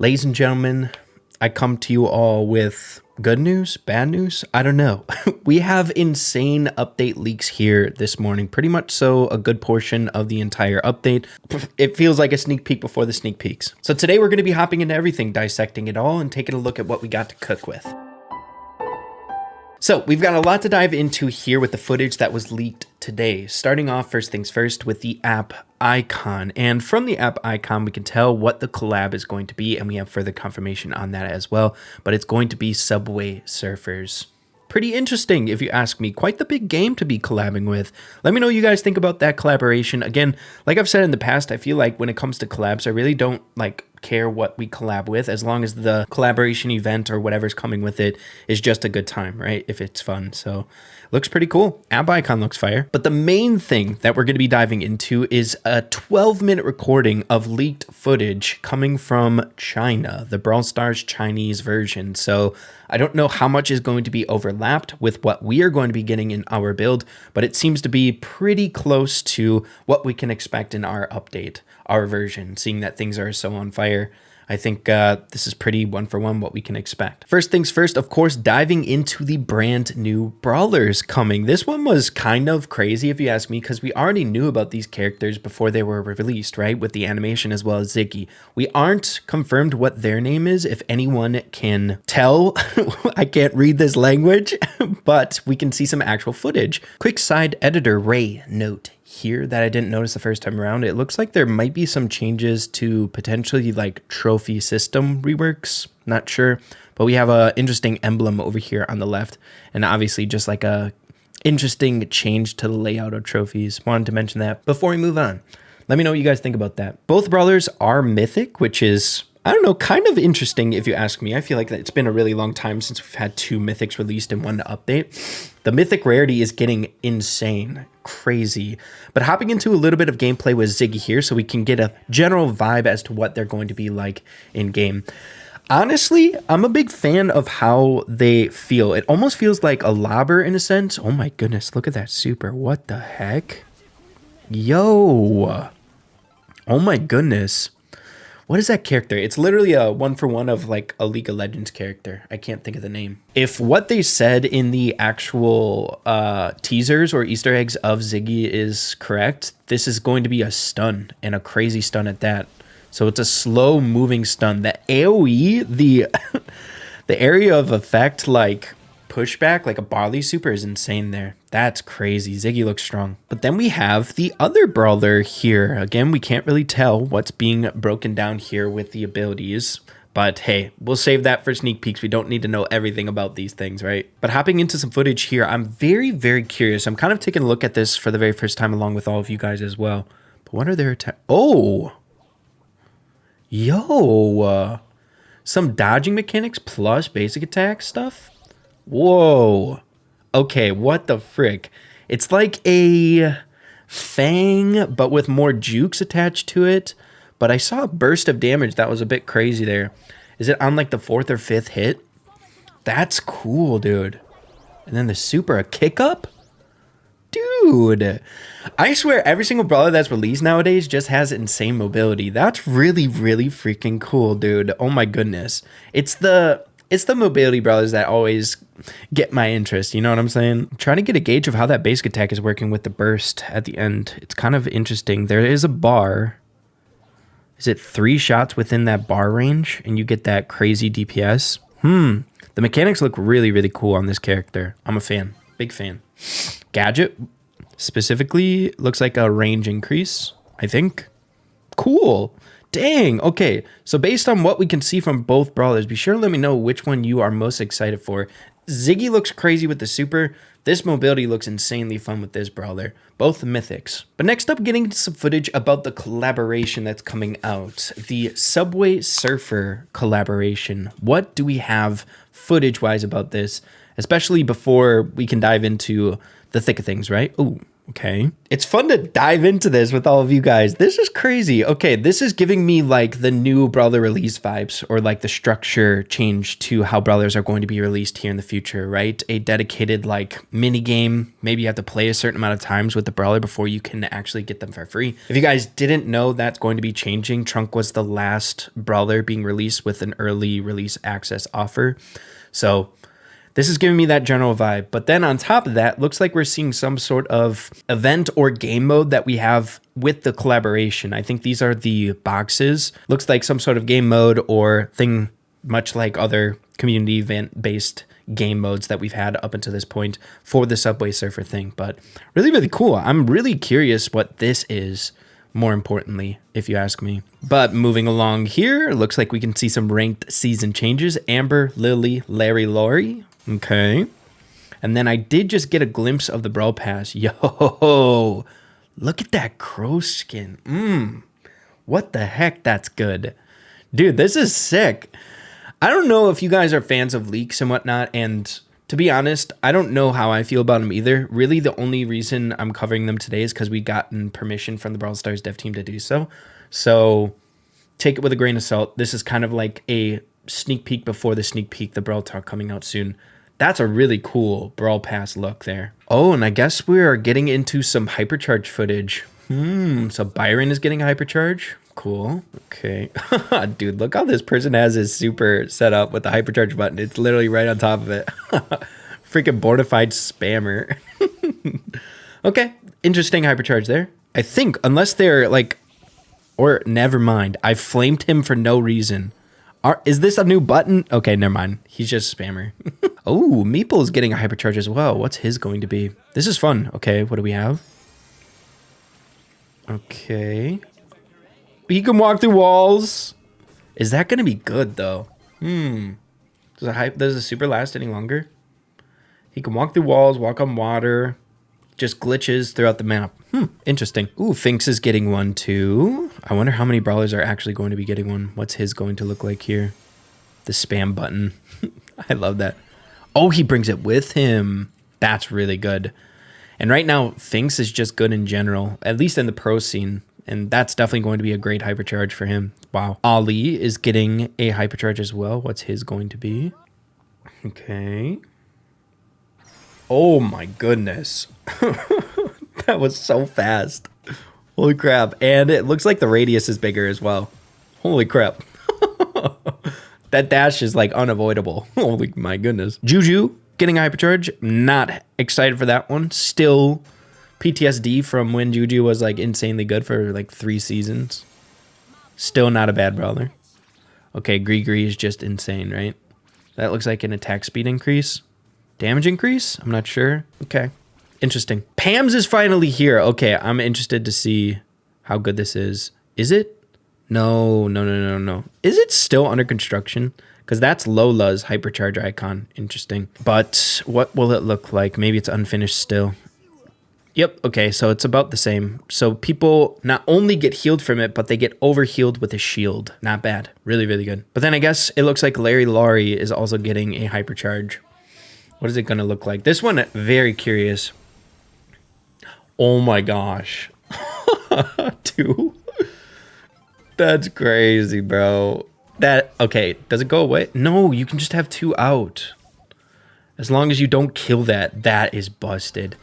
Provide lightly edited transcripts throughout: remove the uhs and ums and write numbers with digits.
Ladies and gentlemen, I come to you all with good news, bad news, I don't know. We have insane update leaks here this morning, pretty much so a good portion of the entire update. It feels like a sneak peek before the sneak peeks. So today we're going to be hopping into everything, dissecting it all, and taking a look at what we got to cook with. So we've got a lot to dive into here with the footage that was leaked today. Starting off, first things first, with the app icon. And from the app icon, we can tell what the collab is going to be, and we have further confirmation on that as well. But it's going to be Subway Surfers. Pretty interesting, if you ask me. Quite the big game to be collabing with. Let me know what you guys think about that collaboration. Again, like I've said in the past, I feel like when it comes to collabs, I really don't care what we collab with, as long as the collaboration event or whatever's coming with it is just a good time, right? If it's fun. So looks pretty cool. App icon looks fire. But the main thing that we're going to be diving into is a 12-minute recording of leaked footage coming from China, the Brawl Stars Chinese version. So I don't know how much is going to be overlapped with what we are going to be getting in our build, but it seems to be pretty close to what we can expect in our update, our version, seeing that things are so on fire. I think this is pretty one for one what we can expect. First things first, of course, diving into the brand new Brawlers coming. This one was kind of crazy if you ask me, because we already knew about these characters before they were released, right? With the animation as well as Ziggy. We aren't confirmed what their name is. If anyone can tell, I can't read this language, but we can see some actual footage. Quick side editor Ray note here that I didn't notice the first time around. It looks like there might be some changes to potentially trophy system reworks, not sure, but we have a interesting emblem over here on the left, and obviously just like a interesting change to the layout of trophies. Wanted to mention that before we move on. Let me know what you guys think about that. Both brawlers are mythic, which is, I don't know, kind of interesting if you ask me. I feel like it's been a really long time since we've had two mythics released in one update. The mythic rarity is getting insane, crazy. But hopping into a little bit of gameplay with Ziggy here so we can get a general vibe as to what they're going to be like in game. Honestly, I'm a big fan of how they feel. It almost feels like a lobber in a sense. Oh my goodness, look at that super. What the heck? Yo. Oh my goodness. What is that character? It's literally a one-for-one of a League of Legends character. I can't think of the name. If what they said in the actual teasers or Easter eggs of Ziggy is correct, this is going to be a stun, and a crazy stun at that. So it's a slow-moving stun. The AoE, the area of effect, pushback, like a Barley super, is insane there. That's crazy. Ziggy looks strong. But then we have the other brawler here. Again, we can't really tell what's being broken down here with the abilities. But hey, we'll save that for sneak peeks. We don't need to know everything about these things, right? But hopping into some footage here, I'm very, very curious. I'm kind of taking a look at this for the very first time along with all of you guys as well. But what are their attacks? Oh! Yo! Some dodging mechanics plus basic attack stuff? Whoa. Okay, what the frick? It's like a fang, but with more jukes attached to it. But I saw a burst of damage that was a bit crazy there. Is it on the 4th or 5th hit? That's cool, dude. And then the super, a kick up? Dude. I swear every single brawler that's released nowadays just has insane mobility. That's really, really freaking cool, dude. Oh my goodness. It's the mobility brawlers that always get my interest, you know what I'm saying? I'm trying to get a gauge of how that basic attack is working with the burst at the end. It's kind of interesting. There is a bar. Is it 3 shots within that bar range and you get that crazy DPS? The mechanics look really, really cool on this character. I'm a fan. Big fan. Gadget specifically looks like a range increase, I think. Cool. Dang, okay. So based on what we can see from both brawlers, be sure to let me know which one you are most excited for. Ziggy looks crazy with the super. This mobility looks insanely fun with this brawler. Both mythics. But next up, getting into some footage about the collaboration that's coming out. The Subway Surfer collaboration. What do we have footage-wise about this? Especially before we can dive into the thick of things, right? Ooh, Okay. It's fun to dive into this with all of you guys. This is crazy. Okay, this is giving me like the new Brawler release vibes, or like the structure change to how Brawlers are going to be released here in the future, right? A dedicated like mini game. Maybe you have to play a certain amount of times with the Brawler before you can actually get them for free. If you guys didn't know, that's going to be changing. Trunk was the last Brawler being released with an early release access offer. So this is giving me that general vibe. But then on top of that, looks like we're seeing some sort of event or game mode that we have with the collaboration. I think these are the boxes. Looks like some sort of game mode or thing, much like other community event-based game modes that we've had up until this point for the Subway Surfer thing. But really, really cool. I'm really curious what this is, more importantly, if you ask me. But moving along here, looks like we can see some ranked season changes. Amber, Lily, Larry, Lori. Okay. And then I did just get a glimpse of the Brawl Pass. Yo, look at that crow skin. What the heck? That's good. Dude, this is sick. I don't know if you guys are fans of leaks and whatnot, and to be honest, I don't know how I feel about them either. Really, the only reason I'm covering them today is because we gotten permission from the Brawl Stars dev team to do so. So take it with a grain of salt. This is kind of like a sneak peek before the sneak peek, the Brawl Talk coming out soon. That's a really cool Brawl Pass look there. Oh, and I guess we are getting into some Hypercharge footage. So Byron is getting a Hypercharge. Cool. Okay. Dude, look how this person has his super set up with the Hypercharge button. It's literally right on top of it. Freaking bordified spammer. Okay. Interesting Hypercharge there. I think, unless they're like, or never mind. I flamed him for no reason. Is this a new button? Okay, never mind. He's just a spammer. Oh, Meeple is getting a Hypercharge as well. What's his going to be? This is fun. Okay, what do we have? Okay. He can walk through walls. Is that going to be good, though? Does the super last any longer? He can walk through walls, walk on water. Just glitches throughout the map. Interesting. Ooh, Finks is getting one too. I wonder how many Brawlers are actually going to be getting one. What's his going to look like here? The spam button. I love that. Oh, he brings it with him. That's really good. And right now, Finks is just good in general, at least in the pro scene. And that's definitely going to be a great Hypercharge for him. Wow. Ali is getting a Hypercharge as well. What's his going to be? Okay. Oh my goodness. That was so fast. Holy crap. And it looks like the radius is bigger as well. Holy crap. That dash is like unavoidable. Holy my goodness. Juju getting a Hypercharge. Not excited for that one. Still PTSD from when Juju was like insanely good for like 3 seasons. Still not a bad brawler. Okay, Gree is just insane, right? That looks like an attack speed increase. Damage increase? I'm not sure. Okay. Interesting. Pam's is finally here. Okay, I'm interested to see how good this is. Is it? No. Is it still under construction? Because that's Lola's Hypercharge icon. Interesting. But what will it look like? Maybe it's unfinished still. Yep. Okay, so it's about the same. So people not only get healed from it, but they get overhealed with a shield. Not bad. Really, really good. But then I guess it looks like Larry Laurie is also getting a Hypercharge. What is it going to look like? This one, very curious. Oh my gosh. 2? That's crazy, bro. Okay, does it go away? No, you can just have 2 out. As long as you don't kill that, that is busted.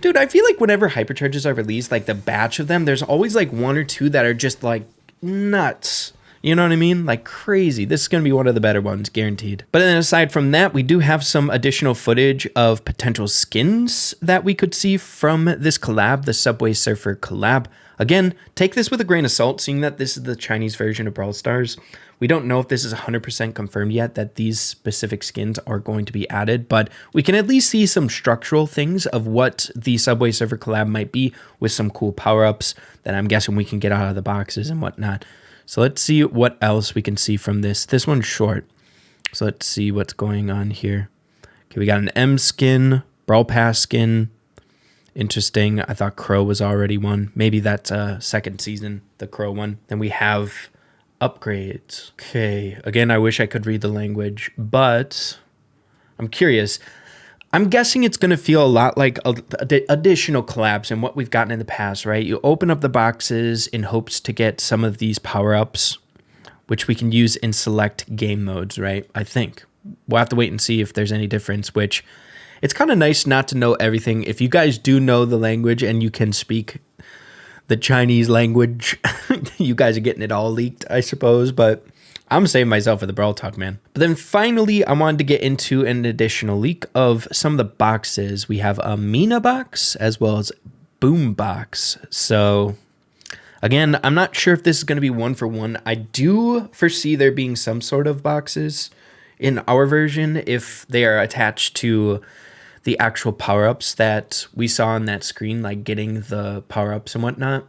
Dude, I feel like whenever Hypercharges are released, like the batch of them, there's always like 1 or 2 that are just like nuts. You know what I mean? Like crazy. This is going to be one of the better ones, guaranteed. But then aside from that, we do have some additional footage of potential skins that we could see from this collab, the Subway Surfer collab. Again, take this with a grain of salt, seeing that this is the Chinese version of Brawl Stars. We don't know if this is 100% confirmed yet that these specific skins are going to be added, but we can at least see some structural things of what the Subway Surfer collab might be with some cool power-ups that I'm guessing we can get out of the boxes and whatnot. So let's see what else we can see from this. This one's short. So let's see what's going on here. Okay, we got an M skin, Brawl Pass skin. Interesting. I thought Crow was already one. Maybe that's second season, the Crow one. Then we have upgrades. Okay. Again, I wish I could read the language, but I'm curious. I'm guessing it's going to feel a lot like additional collabs and what we've gotten in the past, right? You open up the boxes in hopes to get some of these power-ups, which we can use in select game modes, right? I think. We'll have to wait and see if there's any difference, which it's kind of nice not to know everything. If you guys do know the language and you can speak the Chinese language, you guys are getting it all leaked, I suppose, but I'm saving myself for the Brawl Talk, man. But then finally, I wanted to get into an additional leak of some of the boxes. We have a Mina box as well as Boom box. So again, I'm not sure if this is going to be one for one. I do foresee there being some sort of boxes in our version if they are attached to the actual power-ups that we saw on that screen, like getting the power-ups and whatnot.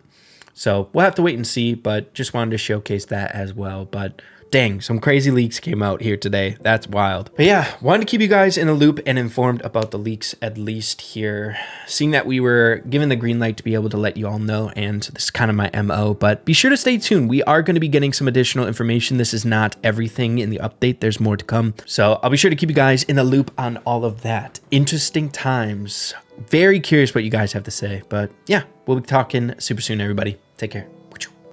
So we'll have to wait and see, but just wanted to showcase that as well. But dang, some crazy leaks came out here today. That's wild. But yeah, wanted to keep you guys in the loop and informed about the leaks, at least here. Seeing that we were given the green light to be able to let you all know, and this is kind of my MO, but be sure to stay tuned. We are going to be getting some additional information. This is not everything in the update. There's more to come. So I'll be sure to keep you guys in the loop on all of that. Interesting times. Very curious what you guys have to say, but yeah, we'll be talking super soon, everybody. Take care.